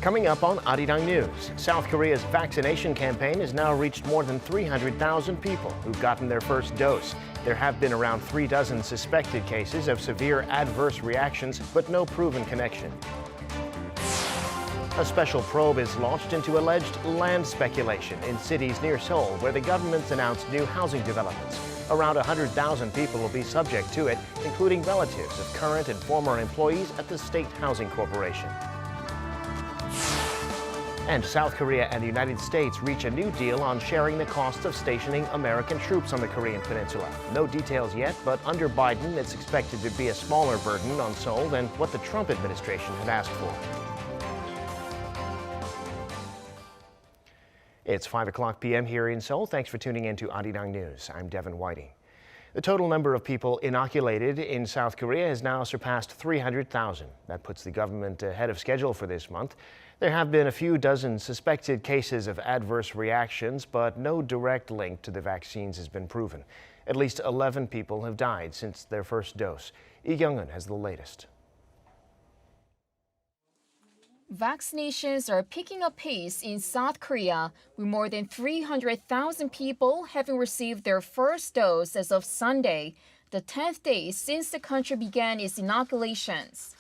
Coming up on Arirang News, South Korea's vaccination campaign has now reached more than 300,000 people who've gotten their first dose. There have been around 36 suspected cases of severe adverse reactions, but no proven connection. A special probe is launched into alleged land speculation in cities near Seoul, where the government's announced new housing developments. Around 100,000 people will be subject to it, including relatives of current and former employees at the State Housing Corporation. And South Korea and the United States reach a new deal on sharing the cost of stationing American troops on the Korean peninsula. No details yet, but under Biden, it's expected to be a smaller burden on Seoul than what the Trump administration had asked for. It's 5 p.m. here in Seoul. Thanks for tuning in to Arirang News. I'm Devin Whiting. The total number of people inoculated in South Korea has now surpassed 300,000. That puts the government ahead of schedule for this month. There have been a few dozen suspected cases of adverse reactions, but no direct link to the vaccines has been proven. At least 11 people have died since their first dose. Lee Kyung-eun has the latest. Vaccinations are picking up pace in South Korea, with more than 300,000 people having received their first dose as of Sunday, the 10th day since the country began its inoculations.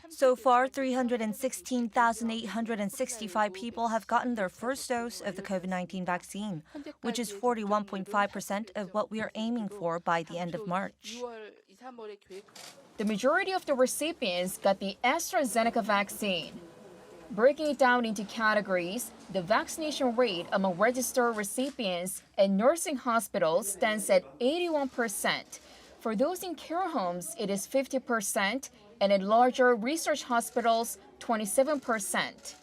So far, 316,865 people have gotten their first dose of the COVID-19 vaccine, which is 41.5% of what we are aiming for by the end of March. The majority of the recipients got the AstraZeneca vaccine. Breaking it down into categories, the vaccination rate among registered recipients at nursing hospitals stands at 81%. For those in care homes, it is 50%, and at larger research hospitals, 27%.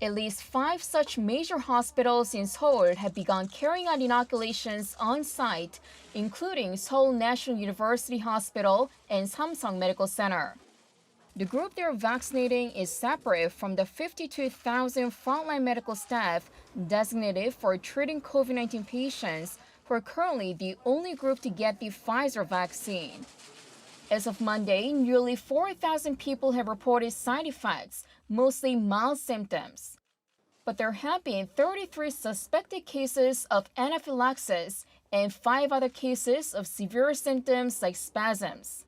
At least 5 such major hospitals in Seoul have begun carrying out inoculations on site, including Seoul National University Hospital and Samsung Medical Center. The group they're vaccinating is separate from the 52,000 frontline medical staff designated for treating COVID-19 patients, who are currently the only group to get the Pfizer vaccine. As of Monday, nearly 4,000 people have reported side effects, mostly mild symptoms. But there have been 33 suspected cases of anaphylaxis and 5 other cases of severe symptoms like spasms.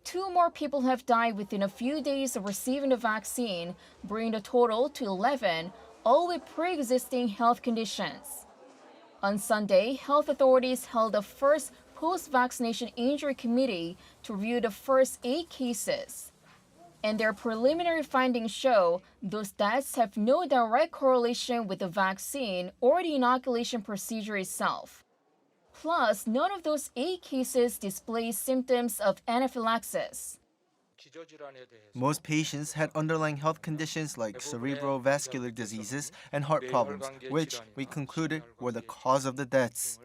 2 more people have died within a few days of receiving the vaccine, bringing the total to 11, all with pre-existing health conditions. On Sunday, health authorities held the first post-vaccination injury committee to review the first 8 cases. And their preliminary findings show those deaths have no direct correlation with the vaccine or the inoculation procedure itself. Plus, none of those 8 cases display symptoms of anaphylaxis. Most patients had underlying health conditions like cerebrovascular diseases and heart problems, which we concluded were the cause of the deaths.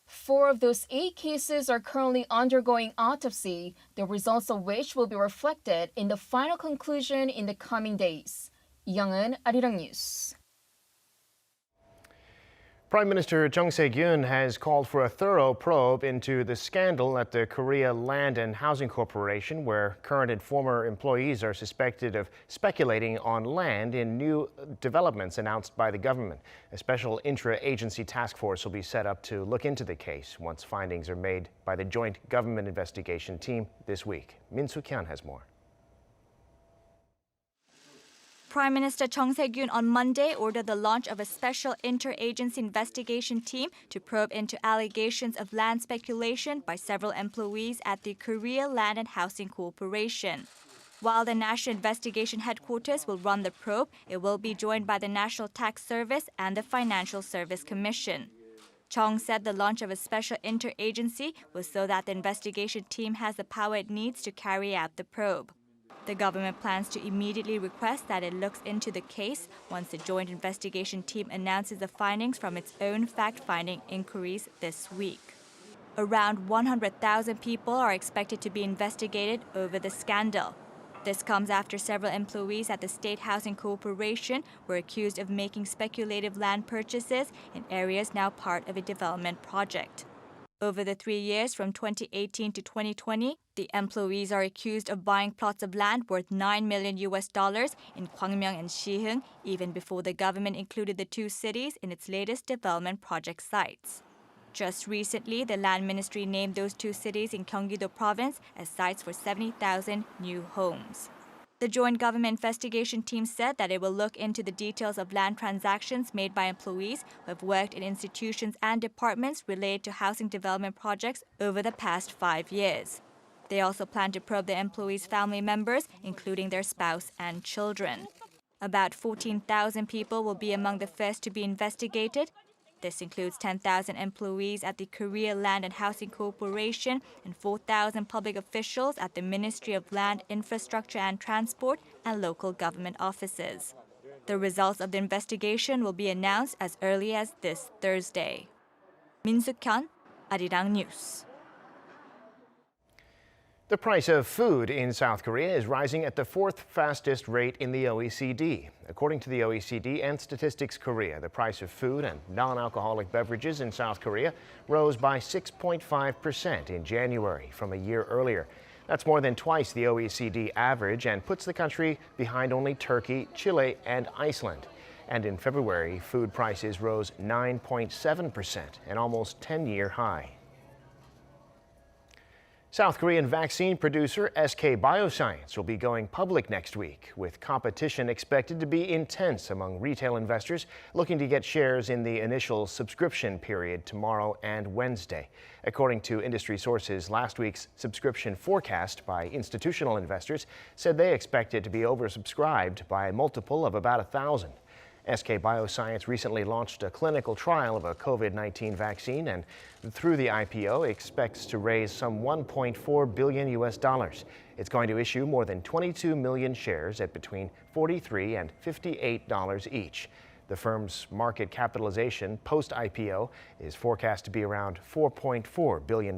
4 of those 8 cases are currently undergoing autopsy, the results of which will be reflected in the final conclusion in the coming days. Lee Kyung-eun, Arirang News. Prime Minister Chung has called for a thorough probe into the scandal at the Korea Land and Housing Corporation, where current and former employees are suspected of speculating on land in new developments announced by the government. A special interagency task force will be set up to look into the case once findings are made by the joint government investigation team this week. Min Soo-kyun has more. Prime Minister Chung on Monday ordered the launch of a special interagency investigation team to probe into allegations of land speculation by several employees at the Korea Land and Housing Corporation. While the National Investigation Headquarters will run the probe, it will be joined by the National Tax Service and the Financial Service Commission. Chung said the launch of a special interagency was so that the investigation team has the power it needs to carry out the probe. The government plans to immediately request that it looks into the case once the joint investigation team announces the findings from its own fact-finding inquiries this week. Around 100,000 people are expected to be investigated over the scandal. This comes after several employees at the State Housing Corporation were accused of making speculative land purchases in areas now part of a development project. Over the 3 years from 2018 to 2020, the employees are accused of buying plots of land worth $9 million in Gwangmyeong and Siheung, even before the government included the two cities in its latest development project sites. Just recently, the Land Ministry named those two cities in Gyeonggi-do Province as sites for 70,000 new homes. The Joint Government Investigation Team said that it will look into the details of land transactions made by employees who have worked in institutions and departments related to housing development projects over the past 5 years. They also plan to probe the employees' family members, including their spouse and children. About 14,000 people will be among the first to be investigated. This includes 10,000 employees at the Korea Land and Housing Corporation and 4,000 public officials at the Ministry of Land, Infrastructure and Transport and local government offices. The results of the investigation will be announced as early as this Thursday. Min Suk-hyun, Arirang News. The price of food in South Korea is rising at the fourth fastest rate in the OECD. According to the OECD and Statistics Korea, the price of food and non-alcoholic beverages in South Korea rose by 6.5% in January from a year earlier. That's more than twice the OECD average and puts the country behind only Turkey, Chile, and Iceland. And in February, food prices rose 9.7%, an almost 10-year high. South Korean vaccine producer SK Bioscience will be going public next week, with competition expected to be intense among retail investors looking to get shares in the initial subscription period tomorrow and Wednesday. According to industry sources, last week's subscription forecast by institutional investors said they expect it to be oversubscribed by a multiple of about 1,000. SK Bioscience recently launched a clinical trial of a COVID-19 vaccine and through the IPO expects to raise some $1.4 billion. It's going to issue more than 22 million shares at between $43 and $58 each. The firm's market capitalization post-IPO is forecast to be around $4.4 billion.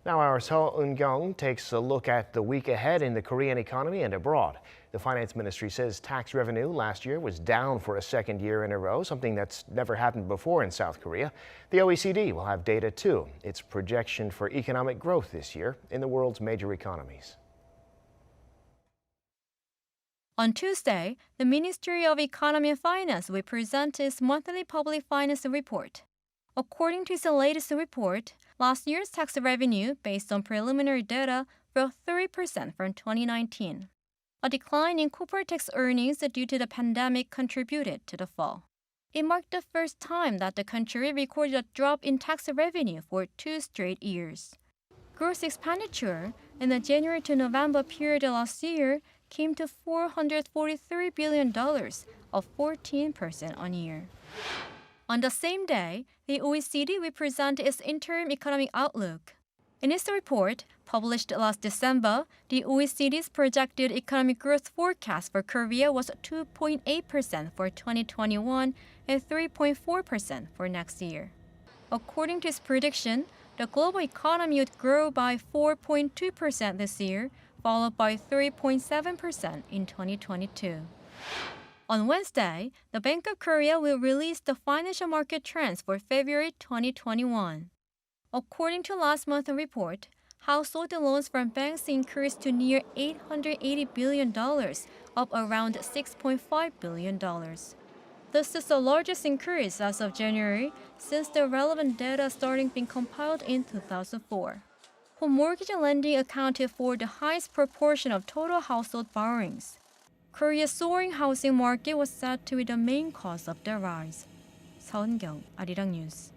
Now our Seo Eun-kyung takes a look at the week ahead in the Korean economy and abroad. The finance ministry says tax revenue last year was down for a second year in a row, something that's never happened before in South Korea. The OECD will have data too, its projection for economic growth this year in the world's major economies. On Tuesday, the Ministry of Economy and Finance will present its monthly public finance report. According to its latest report, last year's tax revenue, based on preliminary data, fell 3% from 2019. A decline in corporate tax earnings due to the pandemic contributed to the fall. It marked the first time that the country recorded a drop in tax revenue for 2 straight years. Gross expenditure in the January to November period last year came to $443 billion, up 14% on year. On the same day, the OECD will present its interim economic outlook. In its report, published last December, the OECD's projected economic growth forecast for Korea was 2.8% for 2021 and 3.4% for next year. According to its prediction, the global economy would grow by 4.2% this year, followed by 3.7% in 2022. On Wednesday, the Bank of Korea will release the financial market trends for February 2021. According to last month's report, household loans from banks increased to near $880 billion, up around $6.5 billion. This is the largest increase as of January since the relevant data starting being compiled in 2004. Home mortgage lending accounted for the highest proportion of total household borrowings. Korea's soaring housing market was said to be the main cause of the rise. Seo Eun-kyung, Arirang News.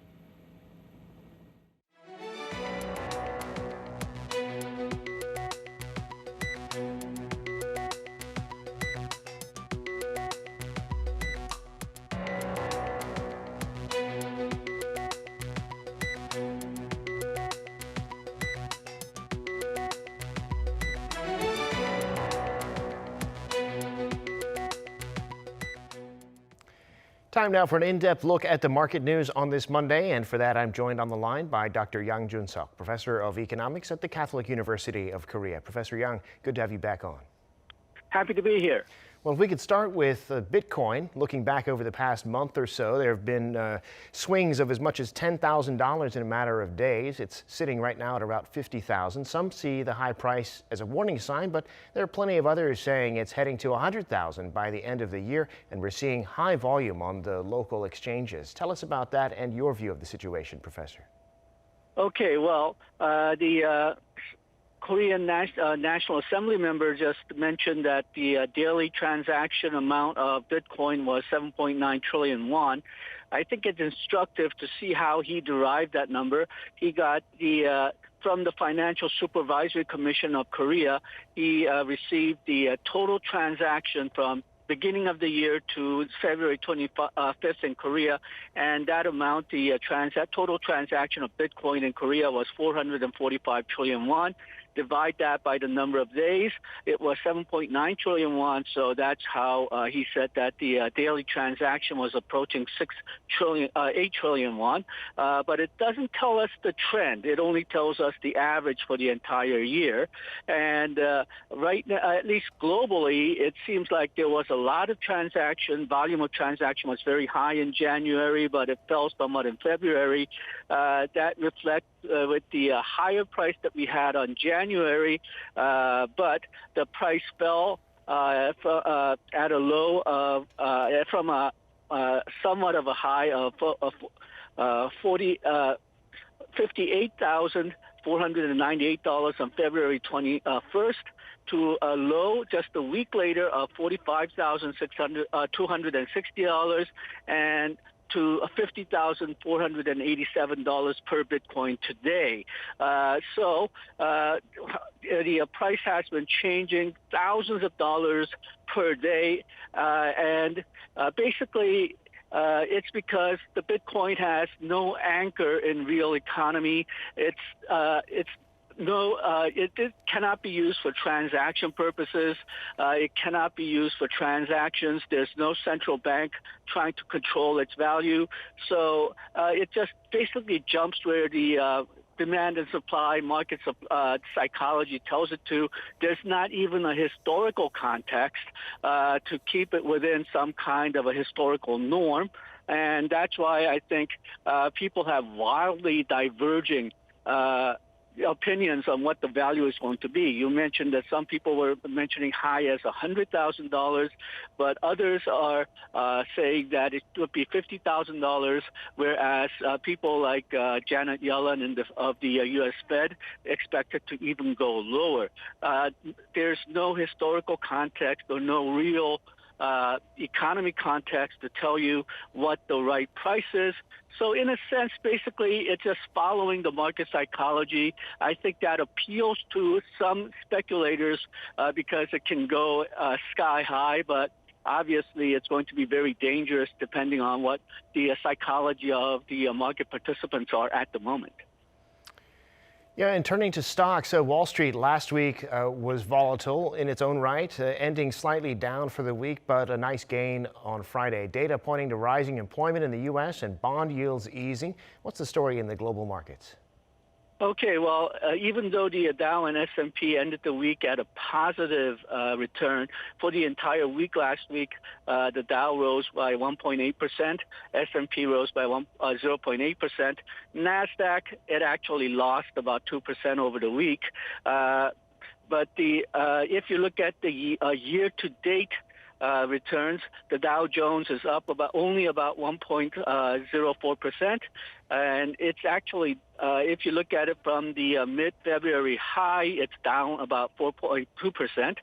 Time now for an in-depth look at the market news on this Monday, and for that I'm joined on the line by Dr. Yang Jun-seok, Professor of Economics at the Catholic University of Korea. Professor Yang, good to have you back on. Happy to be here. Well, if we could start with Bitcoin, looking back over the past month or so, there have been swings of as much as $10,000 in a matter of days. It's sitting right now at about $50,000. Some see the high price as a warning sign, but there are plenty of others saying it's heading to $100,000 by the end of the year, and we're seeing high volume on the local exchanges. Tell us about that and your view of the situation, Professor. Okay, well, the Korean National Assembly member just mentioned that the daily transaction amount of Bitcoin was 7.9 trillion won. I think it's instructive to see how he derived that number. He got from the Financial Supervisory Commission of Korea, he received the total transaction from beginning of the year to February 25th in Korea, and that amount, the total transaction of Bitcoin in Korea was 445 trillion won. Divide that by the number of days, it was 7.9 trillion won, so that's how he said that the daily transaction was approaching 8 trillion won. But it doesn't tell us the trend. It only tells us the average for the entire year. And right now, at least globally, it seems like there was a lot of volume of transaction was very high in January, but it fell somewhat in February. That reflects with the higher price that we had on January, but the price fell at a low of from a somewhat of a high of $58,498 on February 21st to a low just a week later of $45,260 and to $50,487 per Bitcoin today. So the price has been changing thousands of dollars per day, and basically it's because the Bitcoin has no anchor in real economy. It cannot be used for transaction purposes. It cannot be used for transactions. There's no central bank trying to control its value. So it just basically jumps where the demand and supply market psychology tells it to. There's not even a historical context to keep it within some kind of a historical norm. And that's why I think people have wildly diverging opinions on what the value is going to be. You mentioned that some people were mentioning high as $100,000, but others are saying that it would be $50,000, whereas people like Janet Yellen of the U.S. Fed expect it to even go lower. There's no historical context or no real economy context to tell you what the right price is. So in a sense, basically, it's just following the market psychology. I think that appeals to some speculators because it can go sky high, but obviously it's going to be very dangerous depending on what the psychology of the market participants are at the moment. Yeah, and turning to stocks, Wall Street last week was volatile in its own right, ending slightly down for the week, but a nice gain on Friday. Data pointing to rising employment in the U.S. and bond yields easing. What's the story in the global markets? Okay, well, even though the Dow and S&P ended the week at a positive return, for the entire week last week, the Dow rose by 1.8%, S&P rose by 0.8%. NASDAQ, it actually lost about 2% over the week. But if you look at the year-to-date returns, the Dow Jones is up only about 1.04%, and it's actually, if you look at it from the mid-February high, it's down about 4.2%.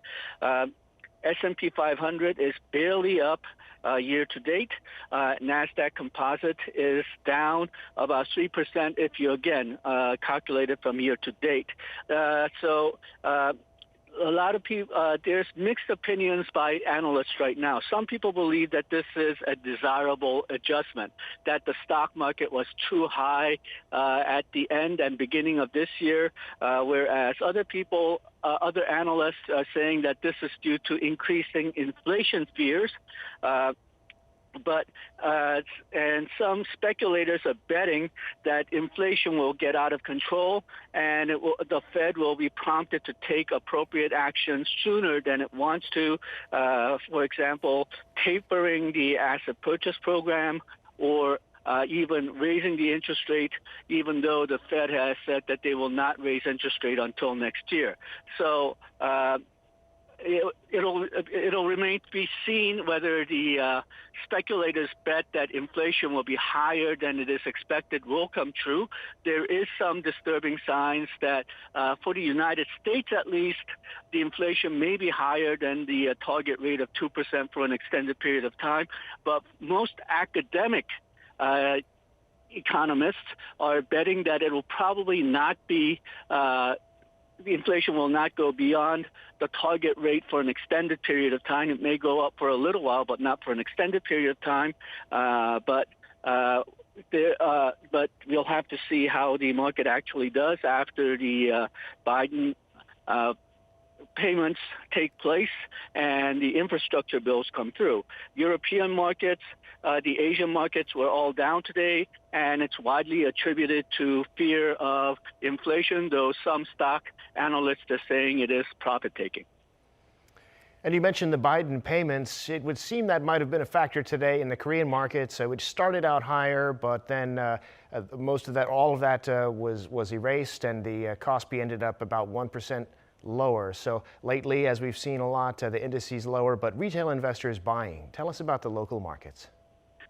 S&P 500 is barely up year-to-date. NASDAQ Composite is down about 3% if you, again, calculate it from year-to-date. So a lot of people, there's mixed opinions by analysts right now. Some people believe that this is a desirable adjustment, that the stock market was too high at the end and beginning of this year, whereas other analysts are saying that this is due to increasing inflation fears. But and some speculators are betting that inflation will get out of control, and the Fed will be prompted to take appropriate actions sooner than it wants to. For example, tapering the asset purchase program, or even raising the interest rate, even though the Fed has said that they will not raise interest rate until next year. So it'll remain to be seen whether the speculators bet that inflation will be higher than it is expected will come true. There is some disturbing signs that for the United States at least, the inflation may be higher than the target rate of 2% for an extended period of time. But most academic economists are betting that it will probably not be the inflation will not go beyond the target rate for an extended period of time. It may go up for a little while, but not for an extended period of time. But we'll have to see how the market actually does after the Biden payments take place and the infrastructure bills come through. European markets, the Asian markets were all down today, and it's widely attributed to fear of inflation, though some stock analysts are saying it is profit-taking. And you mentioned the Biden payments. It would seem that might have been a factor today in the Korean markets, which started out higher, but then all of that was erased, and the Kospi ended up about 1% lower. So lately, as we've seen a lot, the indices lower, but retail investors buying. Tell us about the local markets.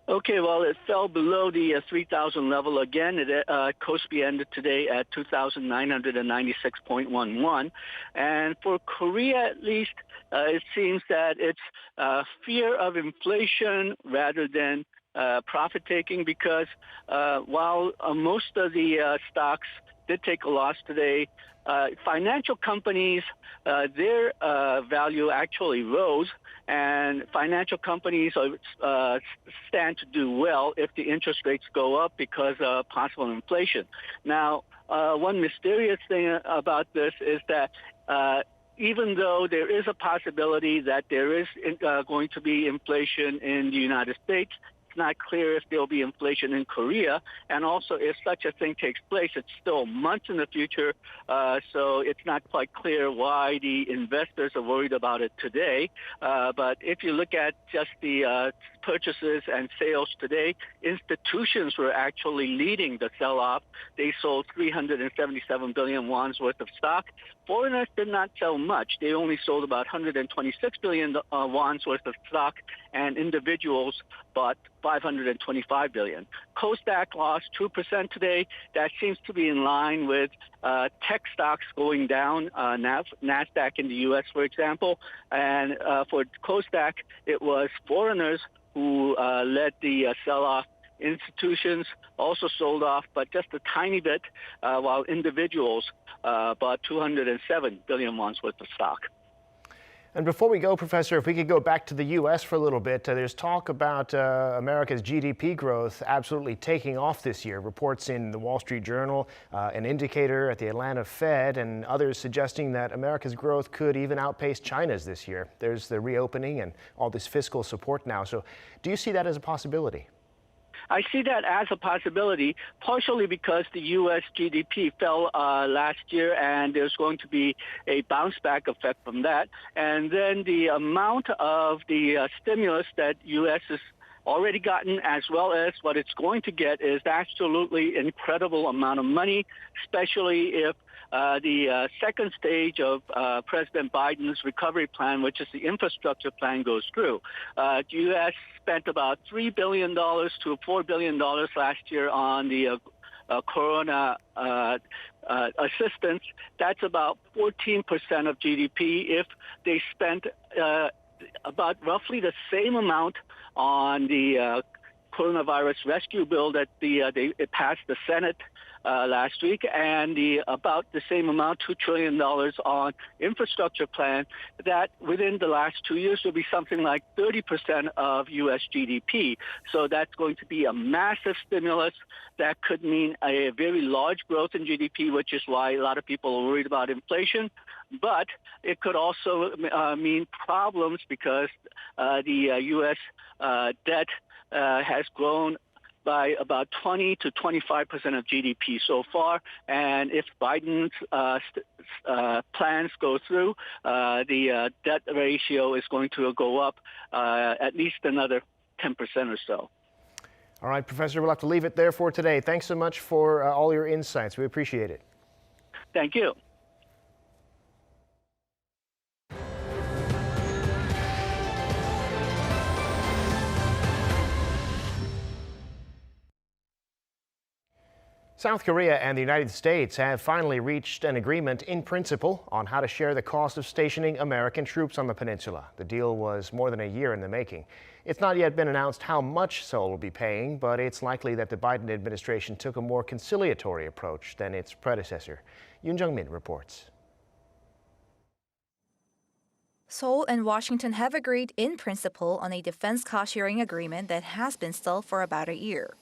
Okay, well, it fell below the 3,000 level again. Kospi ended today at 2,996.11. And for Korea, at least, it seems that it's fear of inflation rather than profit-taking, because while most of the stocks did take a loss today, financial companies, their value actually rose, and financial companies stand to do well if the interest rates go up because of possible inflation. Now, one mysterious thing about this is that even though there is a possibility that there is going to be inflation in the United States, not clear if there will be inflation in Korea, and also if such a thing takes place, it's still months in the future, so it's not quite clear why the investors are worried about it today. But if you look at just the purchases and sales today, institutions were actually leading the sell-off. They sold 377 billion won's worth of stock. Foreigners did not sell much. They only sold about 126 billion won's worth of stock, and individuals bought 525 billion. Kosdaq lost 2% today. That seems to be in line with tech stocks going down, NASDAQ in the U.S., for example. And for Kosdaq, it was foreigners who led the sell-off. Institutions also sold off, but just a tiny bit, while individuals bought 207 billion won's worth of stock. And before we go, Professor, if we could go back to the U.S. for a little bit, there's talk about America's GDP growth absolutely taking off this year. Reports in the Wall Street Journal, an indicator at the Atlanta Fed, and others suggesting that America's growth could even outpace China's this year. There's the reopening and all this fiscal support now. So do you see that as a possibility? I see that as a possibility, partially because the U.S. GDP fell last year, and there's going to be a bounce-back effect from that. And then the amount of the stimulus that U.S. has already gotten, as well as what it's going to get, is absolutely incredible amount of money, especially if the second stage of President Biden's recovery plan, which is the infrastructure plan, goes through. The U.S. spent about $3 billion to $4 billion last year on the corona assistance. That's about 14% of GDP. If they spent about roughly the same amount on the coronavirus rescue bill that it passed the Senate last week, and about the same amount, $2 trillion on infrastructure plan, that within the last 2 years will be something like 30% of U.S. GDP. So that's going to be a massive stimulus that could mean a very large growth in GDP, which is why a lot of people are worried about inflation. But it could also mean problems because the U.S. debt has grown by about 20 to 25% of GDP so far. And if Biden's plans go through, the debt ratio is going to go up at least another 10% or so. All right, Professor, we'll have to leave it there for today. Thanks so much for all your insights. We appreciate it. Thank you. South Korea and the United States have finally reached an agreement in principle on how to share the cost of stationing American troops on the peninsula. The deal was more than a year in the making. It's not yet been announced how much Seoul will be paying, but it's likely that the Biden administration took a more conciliatory approach than its predecessor. Yoon Jung-min reports. Seoul and Washington have agreed in principle on a defense cost-sharing agreement that has been stalled for about a year.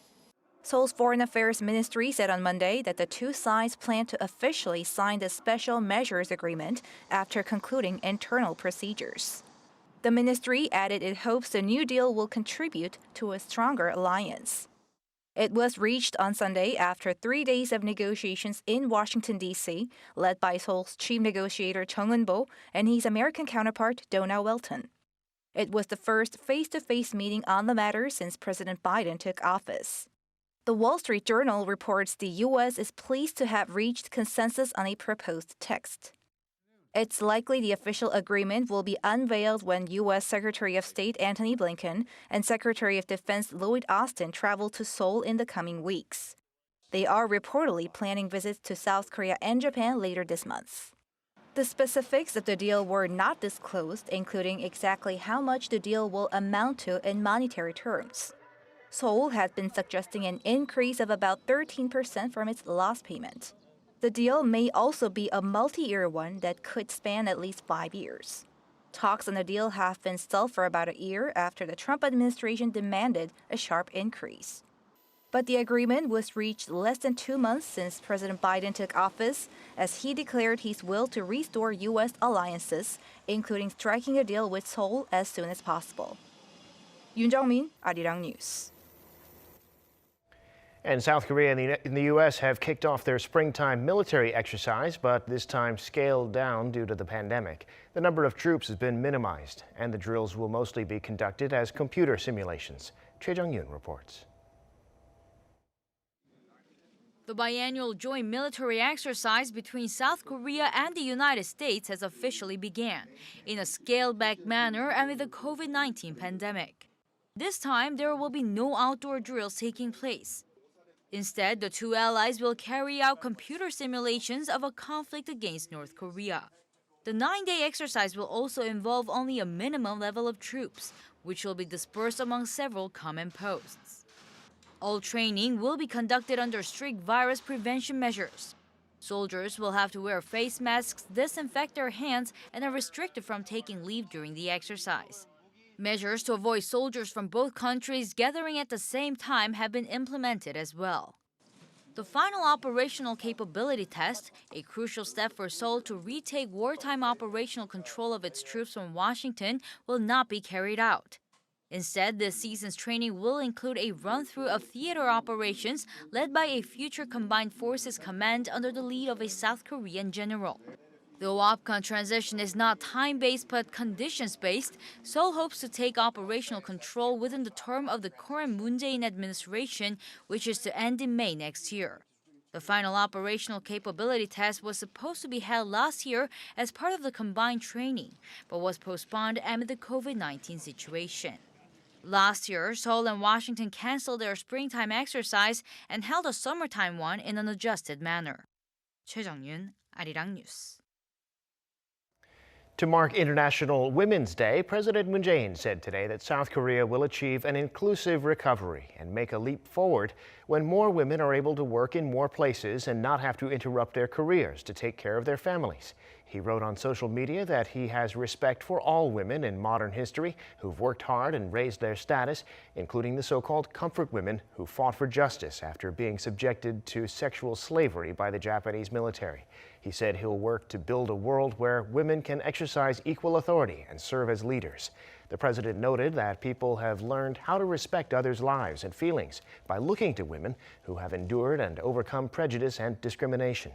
Seoul's Foreign Affairs Ministry said on Monday that the two sides plan to officially sign the Special Measures Agreement after concluding internal procedures. The ministry added it hopes the new deal will contribute to a stronger alliance. It was reached on Sunday after 3 days of negotiations in Washington, D.C., led by Seoul's chief negotiator Chung and his American counterpart Donna Welton. It was the first face-to-face meeting on the matter since President Biden took office. The Wall Street Journal reports the U.S. is pleased to have reached consensus on a proposed text. It's likely the official agreement will be unveiled when U.S. Secretary of State Antony Blinken and Secretary of Defense Lloyd Austin travel to Seoul in the coming weeks. They are reportedly planning visits to South Korea and Japan later this month. The specifics of the deal were not disclosed, including exactly how much the deal will amount to in monetary terms. Seoul had been suggesting an increase of about 13% from its last payment. The deal may also be a multi-year one that could span at least 5 years. Talks on the deal have been stalled for about a year after the Trump administration demanded a sharp increase. But the agreement was reached less than 2 months since President Biden took office, as he declared his will to restore U.S. alliances, including striking a deal with Seoul as soon as possible. Yoon Jung-min, Arirang News. And South Korea and the U.S. have kicked off their springtime military exercise, but this time scaled down due to the pandemic. The number of troops has been minimized, and the drills will mostly be conducted as computer simulations. Choi Jung-yoon reports. The biannual joint military exercise between South Korea and the United States has officially begun in a scaled-back manner amid the COVID-19 pandemic. This time, there will be no outdoor drills taking place. Instead, the two allies will carry out computer simulations of a conflict against North Korea. The 9-day exercise will also involve only a minimum level of troops, which will be dispersed among several command posts. All training will be conducted under strict virus prevention measures. Soldiers will have to wear face masks, disinfect their hands, and are restricted from taking leave during the exercise. Measures to avoid soldiers from both countries gathering at the same time have been implemented as well. The final operational capability test, a crucial step for Seoul to retake wartime operational control of its troops from Washington, will not be carried out. Instead, this season's training will include a run-through of theater operations led by a future Combined Forces Command under the lead of a South Korean general. Though OPCON transition is not time-based but conditions-based, Seoul hopes to take operational control within the term of the current Moon Jae-in administration, which is to end in May next year. The final operational capability test was supposed to be held last year as part of the combined training, but was postponed amid the COVID-19 situation. Last year, Seoul and Washington canceled their springtime exercise and held a summertime one in an adjusted manner. Choi Jung-yoon, Arirang News. To mark International Women's Day, President Moon Jae-in said today that South Korea will achieve an inclusive recovery and make a leap forward when more women are able to work in more places and not have to interrupt their careers to take care of their families. He wrote on social media that he has respect for all women in modern history who've worked hard and raised their status, including the so-called comfort women who fought for justice after being subjected to sexual slavery by the Japanese military. He said he'll work to build a world where women can exercise equal authority and serve as leaders. The president noted that people have learned how to respect others' lives and feelings by looking to women who have endured and overcome prejudice and discrimination.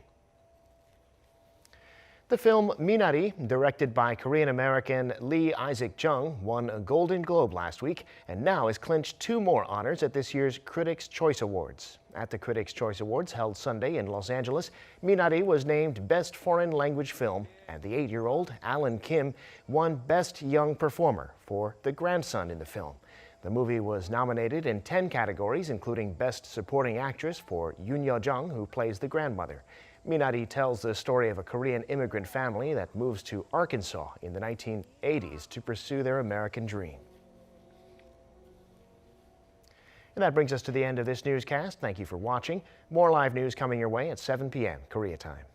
The film Minari, directed by Korean-American Lee Isaac-Chung, won a Golden Globe last week and now has clinched 2 more honors at this year's Critics' Choice Awards. At the Critics' Choice Awards held Sunday in Los Angeles, Minari was named Best Foreign Language Film, and the 8-year-old Alan Kim won Best Young Performer for the grandson in the film. The movie was nominated in 10 categories, including Best Supporting Actress for Yoon Yo-jung, who plays the grandmother. Minari tells the story of a Korean immigrant family that moves to Arkansas in the 1980s to pursue their American dream. And that brings us to the end of this newscast. Thank you for watching. More live news coming your way at 7 p.m. Korea time.